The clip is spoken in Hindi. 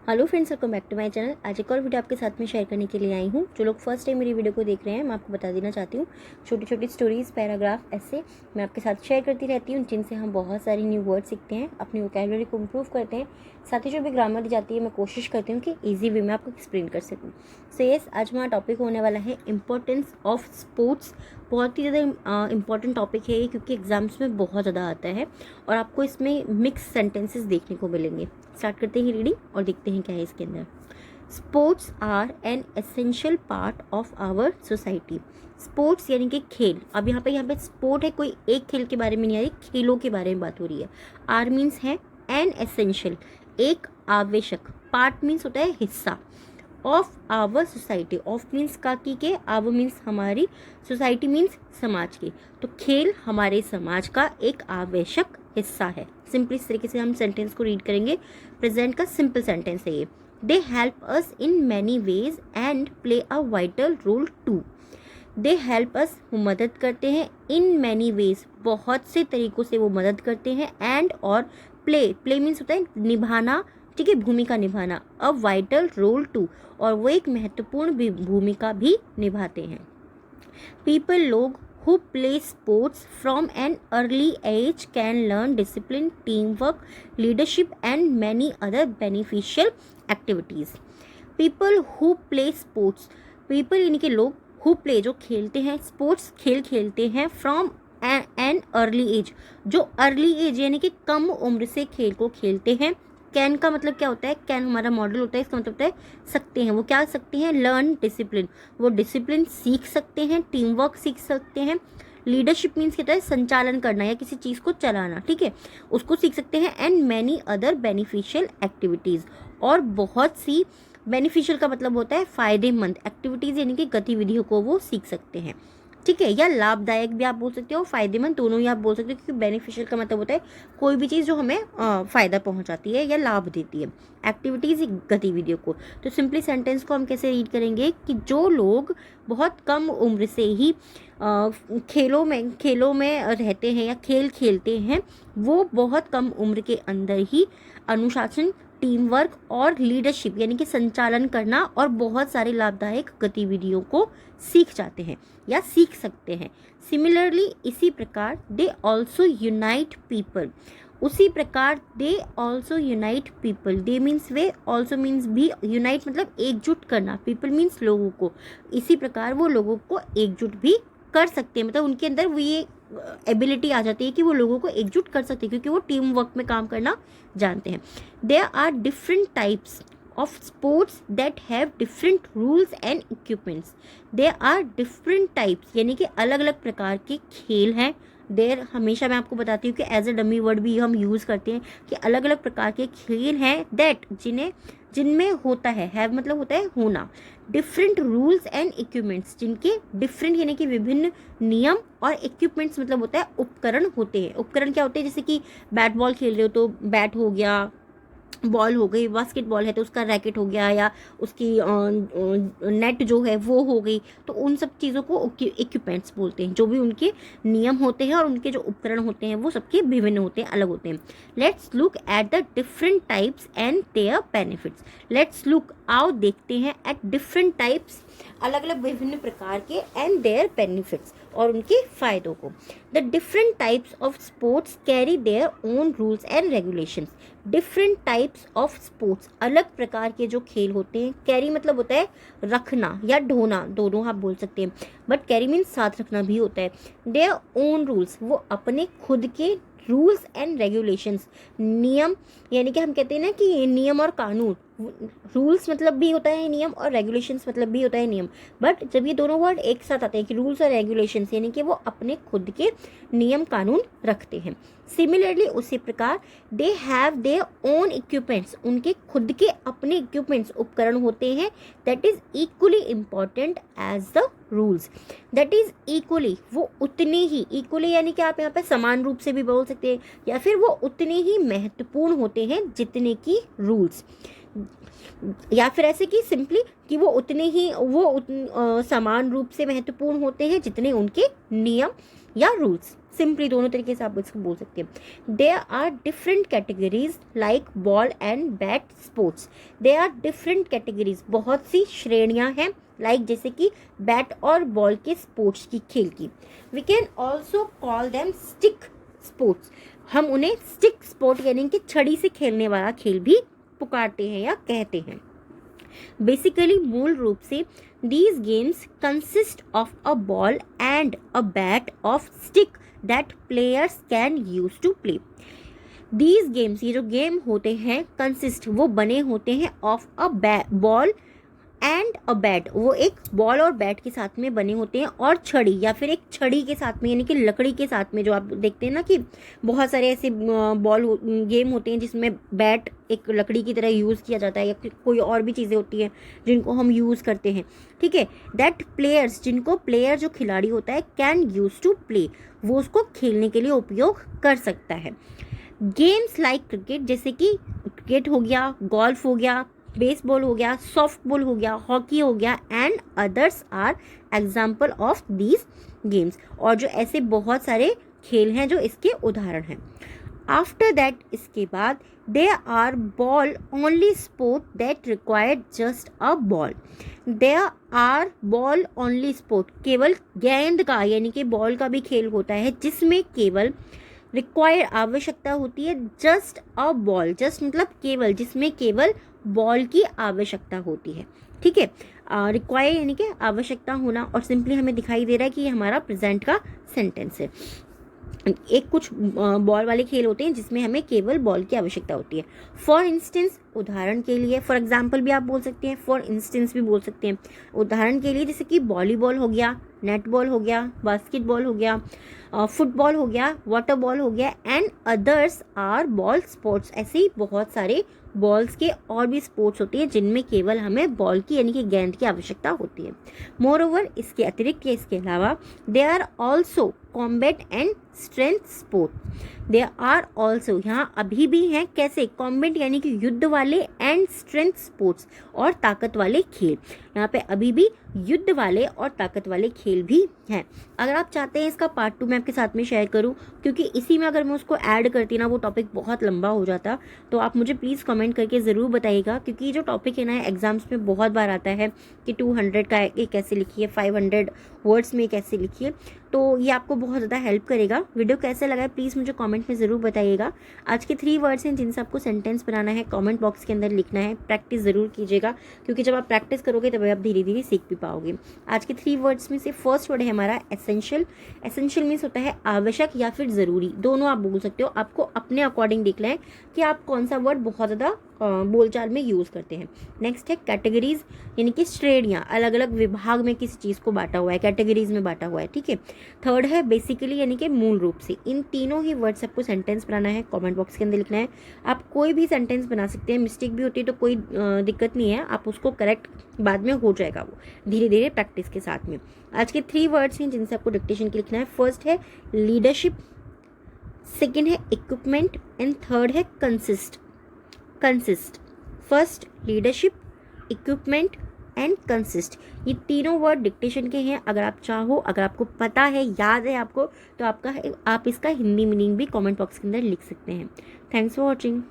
Hello friends, welcome back to my channel. आज एक और वीडियो आपके साथ में शेयर करने के लिए आई हूँ। जो लोग फर्स्ट टाइम मेरी वीडियो को देख रहे हैं, मैं आपको बता देना चाहती हूँ, छोटी छोटी स्टोरीज, पैराग्राफ, ऐसे मैं आपके साथ शेयर करती रहती हूँ, जिनसे हम बहुत सारी न्यू वर्ड सीखते हैं, अपनी वोकैबुलरी को इम्प्रूव करते हैं। साथ ही जो भी ग्रामर दी जाती है, मैं कोशिश करती हूँ कि ईजी वे में आपको एक्सप्लेन कर सकूँ। सो यस, आज हमारा टॉपिक होने वाला है इम्पोर्टेंस ऑफ स्पोर्ट्स। बहुत ही ज़्यादा इंपॉर्टेंट टॉपिक है ये, क्योंकि एग्जाम्स में बहुत ज़्यादा आता है और आपको इसमें मिक्स सेंटेंसेस देखने को मिलेंगे। स्टार्ट करते हैं रीडिंग और देखते हैं क्या है इसके अंदर। Sports are an essential part of our society. Sports यानी कि खेल। अब यहाँ पे स्पोर्ट है, कोई एक खेल के बारे में नहीं आ रही, खेलों के बारे में बात हो रही है। आर मीन्स है एन एसेंशियल, एक आवश्यक, पार्ट मीन्स होता है हिस्सा, of our society. Of means का के, आवर मीन्स हमारी, सोसाइटी मीन्स समाज की। तो खेल हमारे समाज का एक आवश्यक हिस्सा है। सिंपली इस तरीके से हम सेंटेंस को रीड करेंगे। प्रेजेंट का सिंपल सेंटेंस है ये। They help us in many ways and play a vital role too. They help us, वो मदद करते हैं, इन मैनी वेज, बहुत से तरीकों से वो मदद करते हैं, एंड और प्ले मीन्स होता है निभाना, ठीक है, भूमिका निभाना, अ वाइटल रोल टू, और वो एक महत्वपूर्ण भूमिका भी निभाते हैं। पीपल, लोग, who play sports from an early age can learn discipline, teamwork, leadership and many other beneficial activities. People who play sports, people यानी कि लोग, who play जो खेलते हैं, sports खेल खेलते हैं, from an early age, जो early age यानी कि कम उम्र से खेल को खेलते हैं। कैन का मतलब क्या होता है? कैन हमारा मॉडल होता है, इसका मतलब होता है सकते हैं। वो क्या सकते हैं? लर्न डिसिप्लिन, वो डिसिप्लिन सीख सकते हैं। टीम वर्क सीख सकते हैं। लीडरशिप मीन्स क्या होता है? संचालन करना या किसी चीज़ को चलाना, ठीक है, उसको सीख सकते हैं। And many other beneficial activities, और बहुत सी, बेनिफिशियल का मतलब होता है फ़ायदेमंद, एक्टिविटीज़ यानी कि गतिविधियों को वो सीख सकते हैं, ठीक है, या लाभदायक भी आप बोल सकते हो, फायदेमंद दोनों ही आप बोल सकते हो, क्योंकि बेनिफिशियल का मतलब होता है कोई भी चीज़ जो हमें फ़ायदा पहुंचाती है या लाभ देती है, एक्टिविटीज़ गतिविधियों को। तो सिंपली सेंटेंस को हम कैसे रीड करेंगे कि जो लोग बहुत कम उम्र से ही खेलों में रहते हैं या खेल खेलते हैं, वो बहुत कम उम्र के अंदर ही अनुशासन, टीम वर्क और लीडरशिप यानी कि संचालन करना और बहुत सारे लाभदायक गतिविधियों को सीख जाते हैं या सीख सकते हैं। सिमिलरली, इसी प्रकार, दे ऑल्सो यूनाइट पीपल, उसी प्रकार they also unite people, they means way, also means भी, यूनाइट मतलब एकजुट करना, पीपल मीन्स लोगों को। इसी प्रकार वो लोगों को एकजुट भी कर सकते हैं, मतलब उनके अंदर वो ये एबिलिटी आ जाती है कि वो लोगों को एकजुट कर सकते हैं, क्योंकि वो टीम वर्क में काम करना जानते हैं। There are different types of sports that have different rules and equipments. There are different types यानी कि अलग अलग प्रकार के खेल हैं। देयर हमेशा मैं आपको बताती हूँ कि एज अ डमी वर्ड भी हम यूज़ करते हैं कि अलग अलग प्रकार के खेल हैं, दैट जिनमें होता है, हैव मतलब होता है होना, डिफरेंट रूल्स एंड इक्विपमेंट्स, जिनके डिफरेंट यानी कि विभिन्न नियम, और इक्विपमेंट्स मतलब होता है उपकरण होते हैं। उपकरण क्या होते हैं? जैसे कि बैट बॉल खेल रहे हो तो बैट हो गया, बॉल हो गई, बास्केटबॉल है तो उसका रैकेट हो गया, या उसकी नेट जो है वो हो गई। तो उन सब चीज़ों को इक्विपमेंट्स बोलते हैं। जो भी उनके नियम होते हैं और उनके जो उपकरण होते हैं वो सबके विभिन्न होते हैं, अलग होते हैं। Let's look at the different types and their benefits. Let's look, आओ देखते हैं, एट डिफरेंट टाइप्स, अलग अलग विभिन्न प्रकार के, एंड देयर बेनिफिट्स, और उनके फायदों को। The different types of sports carry their own rules and regulations. Different types of sports, अलग प्रकार के जो खेल होते हैं, कैरी मतलब होता है रखना या ढोना, दोनों आप बोल सकते हैं, बट कैरी मीन्स साथ रखना भी होता है। देयर ओन रूल्स, वो अपने खुद के रूल्स एंड रेगुलेशंस, नियम यानी कि हम कहते हैं ना कि ये नियम और कानून, रूल्स मतलब भी होता है नियम और रेगुलेशंस मतलब भी होता है नियम, बट जब ये दोनों वर्ड एक साथ आते हैं कि रूल्स और रेगुलेशंस यानी कि वो अपने खुद के नियम कानून रखते हैं। सिमिलरली, उसी प्रकार, they have their own equipments, उनके खुद के अपने इक्विपमेंट्स उपकरण होते हैं, that is equally important as the rules. That is equally, वो उतने ही, इक्वली यानी कि आप यहाँ पे समान रूप से भी बोल सकते हैं, या फिर वो उतने ही महत्वपूर्ण होते हैं जितने की रूल्स, या फिर ऐसे कि सिंपली कि वो उतने ही समान रूप से महत्वपूर्ण होते हैं जितने उनके नियम या रूल्स। सिंपली दोनों तरीके से आप इसको बोल सकते हैं। There are different categories like ball and bat sports. There are different categories, बहुत सी श्रेणियां हैं लाइक जैसे कि बैट और बॉल के स्पोर्ट्स की, खेल की। We can also call them stick sports. हम उन्हें स्टिक स्पोर्ट यानी कि छड़ी से खेलने वाला खेल भी पुकारते हैं या कहते हैं। बेसिकली मूल रूप से these games consist of a ball and a bat of stick that players can use to play. These games, ये जो गेम होते हैं, consist वो बने होते हैं of a ball and a bat, वो एक बॉल और बैट के साथ में बने होते हैं, और छड़ी या फिर एक छड़ी के साथ में यानी कि लकड़ी के साथ में, जो आप देखते हैं ना कि बहुत सारे ऐसे बॉल गेम होते हैं जिसमें बैट एक लकड़ी की तरह यूज़ किया जाता है, या कोई और भी चीज़ें होती हैं जिनको हम यूज़ करते हैं, ठीक है। दैट प्लेयर्स, जिनको प्लेयर जो खिलाड़ी होता है कैन यूज़ टू प्ले, वो उसको खेलने के लिए उपयोग कर सकता है। गेम्स लाइक क्रिकेट, जैसे कि क्रिकेट हो गया, गोल्फ हो गया, बेसबॉल हो गया, सॉफ्टबॉल हो गया, हॉकी हो गया and others are example of these games. और जो ऐसे बहुत सारे खेल हैं जो इसके उदाहरण हैं। आफ्टर दैट, इसके बाद, they are ball only sport that required just a ball. They are ball only sport, केवल गेंद का यानी कि बॉल का भी खेल होता है जिसमें केवल रिक्वायर आवश्यकता होती है जस्ट अ बॉल, जस्ट मतलब केवल, जिसमें केवल बॉल की आवश्यकता होती है, ठीक है। रिक्वायर यानी कि आवश्यकता होना, और सिंपली हमें दिखाई दे रहा है कि ये हमारा प्रेजेंट का सेंटेंस है। एक कुछ बॉल वाले खेल होते हैं जिसमें हमें केवल बॉल की आवश्यकता होती है। फॉर इंस्टेंस, उदाहरण के लिए, फॉर एग्जाम्पल भी आप बोल सकते हैं, फॉर इंस्टेंस भी बोल सकते हैं। उदाहरण के लिए जैसे कि वॉलीबॉल हो गया, नेटबॉल हो गया, बास्केटबॉल हो गया, फुटबॉल हो गया, वाटर बॉल हो गया and others are ball sports. ऐसे ही बहुत सारे बॉल्स के और भी स्पोर्ट्स होती हैं जिनमें केवल हमें बॉल की यानी कि गेंद की आवश्यकता होती है। मोर ओवर, इसके अतिरिक्त या इसके अलावा, they are also combat and strength sport. They are also, यहाँ अभी भी हैं, कैसे, कॉम्बैट यानी कि युद्ध वाले, एंड स्ट्रेंथ स्पोर्ट्स, और ताकत वाले खेल। यहाँ पे अभी भी युद्ध वाले और ताकत वाले खेल भी हैं। अगर आप चाहते हैं इसका पार्ट 2 मैं आपके साथ में शेयर करूँ, क्योंकि इसी में अगर मैं उसको ऐड करती ना वो टॉपिक बहुत लंबा हो जाता, तो आप मुझे प्लीज़ कमेंट करके ज़रूर बताइएगा, क्योंकि ये जो टॉपिक है ना एग्जाम्स में बहुत बार आता है कि 200 का एक कैसे लिखिए, 500 वर्ड्स में कैसे लिखिए, तो ये आपको बहुत ज़्यादा हेल्प करेगा। वीडियो कैसे लगा है प्लीज़ मुझे कमेंट में ज़रूर बताइएगा। आज के 3 वर्ड्स हैं जिनसे आपको सेंटेंस बनाना है, कमेंट बॉक्स के अंदर लिखना है। प्रैक्टिस ज़रूर कीजिएगा, क्योंकि जब आप प्रैक्टिस करोगे तब आप धीरे धीरे सीख भी पाओगे। आज के 3 वर्ड्स में से फर्स्ट वर्ड है हमारा एसेंशियल। एसेंशियल मीन्स होता है आवश्यक या फिर ज़रूरी, दोनों आप बोल सकते हो। आपको अपने अकॉर्डिंग देखना है कि आप कौन सा वर्ड बहुत ज़्यादा बोलचाल में यूज़ करते हैं। नेक्स्ट है कैटेगरीज, यानी कि श्रेणियाँ, अलग अलग विभाग में किसी चीज़ को बांटा हुआ है, कैटेगरीज में बांटा हुआ है, ठीक है। थर्ड है बेसिकली, यानी कि मूल रूप से। इन तीनों ही वर्ड से आपको सेंटेंस बनाना है, कमेंट बॉक्स के अंदर लिखना है। आप कोई भी सेंटेंस बना सकते हैं, मिस्टेक भी होती है तो कोई दिक्कत नहीं है, आप उसको करेक्ट बाद में हो जाएगा वो धीरे धीरे प्रैक्टिस के साथ में। आज के 3 वर्ड्स हैं जिनसे आपको डिक्टेशन के लिखना है। फर्स्ट है लीडरशिप, सेकेंड है इक्विपमेंट एंड थर्ड है consist. First leadership, equipment and consist, ये तीनों वर्ड डिक्टेशन के हैं। अगर आप चाहो, अगर आपको पता है, याद है आपको, तो आप इसका हिंदी मीनिंग भी कमेंट बॉक्स के अंदर लिख सकते हैं। Thanks for watching.